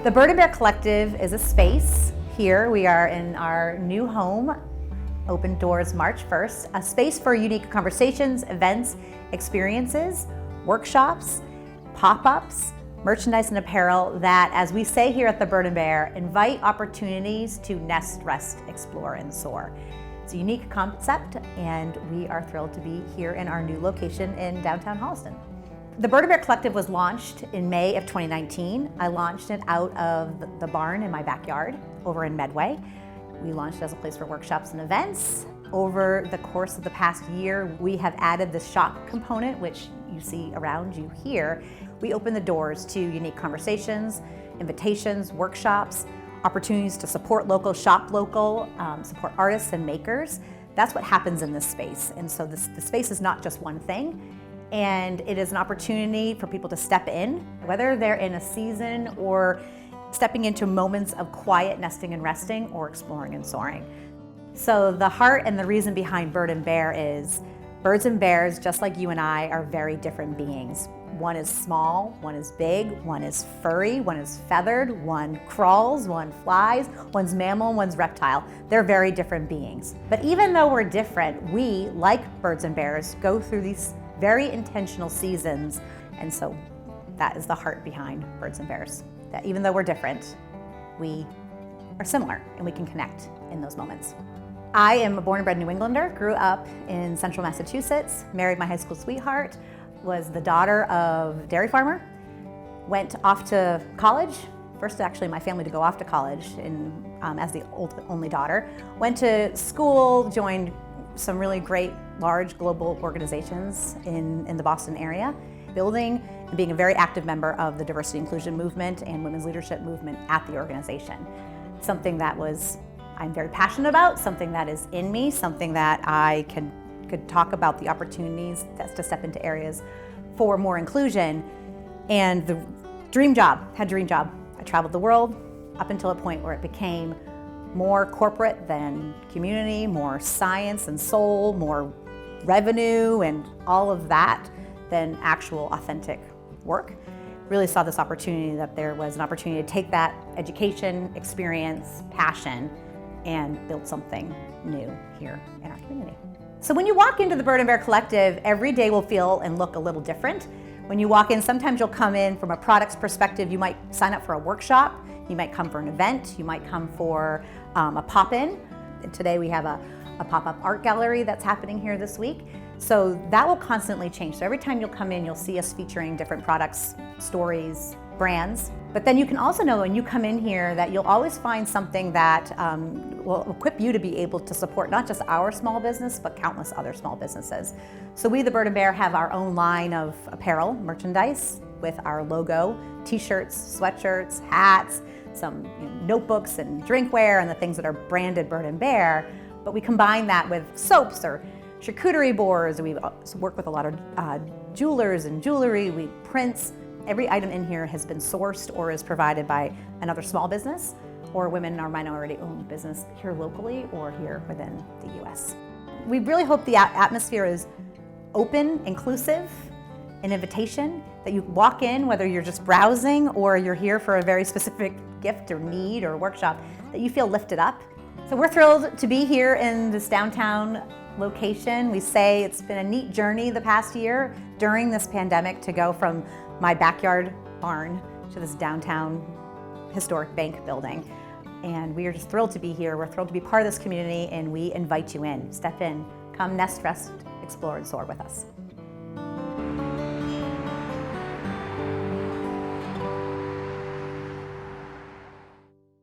The Bird and Bear Collective is a space. Here we are in our new home, open doors March 1st, a space for unique conversations, events, experiences, workshops, pop-ups, merchandise and apparel that, as we say here at the Bird and Bear, invite opportunities to nest, rest, explore, and soar. It's a unique concept, and we are thrilled to be here in our new location in downtown Holliston. The Bird and Bear Collective was launched in May of 2019. I launched it out of the barn in my backyard over in Medway. We launched it as a place for workshops and events. Over the course of the past year, we have added the shop component, which you see around you here. We open the doors to unique conversations, invitations, workshops, opportunities to support local, shop local, support artists and makers. That's what happens in this space. And so the space is not just one thing. And it is an opportunity for people to step in, whether they're in a season or stepping into moments of quiet nesting and resting or exploring and soaring. So the heart and the reason behind Bird and Bear is birds and bears, just like you and I, are very different beings. One is small, one is big, one is furry, one is feathered, one crawls, one flies, one's mammal, one's reptile. They're very different beings. But even though we're different, we, like birds and bears, go through these very intentional seasons. And so that is the heart behind Birds and Bears. That even though we're different, we are similar and we can connect in those moments. I am a born and bred New Englander, grew up in central Massachusetts, married my high school sweetheart, was the daughter of a dairy farmer, went off to college, first actually in my family to go off to college as the only daughter, went to school, joined some really great large global organizations in the Boston area, building and being a very active member of the diversity inclusion movement and women's leadership movement at the organization. Something that I'm very passionate about, something that is in me, something that I could talk about the opportunities to step into areas for more inclusion. And the dream job. I traveled the world up until a point where it became more corporate than community, more science and soul, more revenue and all of that than actual authentic work. Really saw this opportunity, that there was an opportunity to take that education, experience, passion, and build something new here in our community. So when you walk into the Bird and Bear Collective, every day will feel and look a little different. When you walk in, sometimes you'll come in from a products perspective. You might sign up for a workshop, you might come for an event, you might come for a pop-in. Today we have a pop-up art gallery that's happening here this week. So that will constantly change. So every time you'll come in, you'll see us featuring different products, stories, brands. But then you can also know when you come in here that you'll always find something that will equip you to be able to support not just our small business, but countless other small businesses. So we, the Bird and Bear, have our own line of apparel, merchandise with our logo, t-shirts, sweatshirts, hats, some notebooks and drinkware and the things that are branded Bird and Bear. But we combine that with soaps or charcuterie boards. We work with a lot of jewelers and jewelry. We prints. Every item in here has been sourced or is provided by another small business or women or minority-owned business here locally or here within the U.S. We really hope the atmosphere is open, inclusive, an invitation that you walk in, whether you're just browsing or you're here for a very specific gift or need or workshop, that you feel lifted up. So we're thrilled to be here in this downtown location. We say it's been a neat journey the past year during this pandemic to go from my backyard barn to this downtown historic bank building. And we are just thrilled to be here. We're thrilled to be part of this community, and we invite you in. Step in, come nest, rest, explore, and soar with us.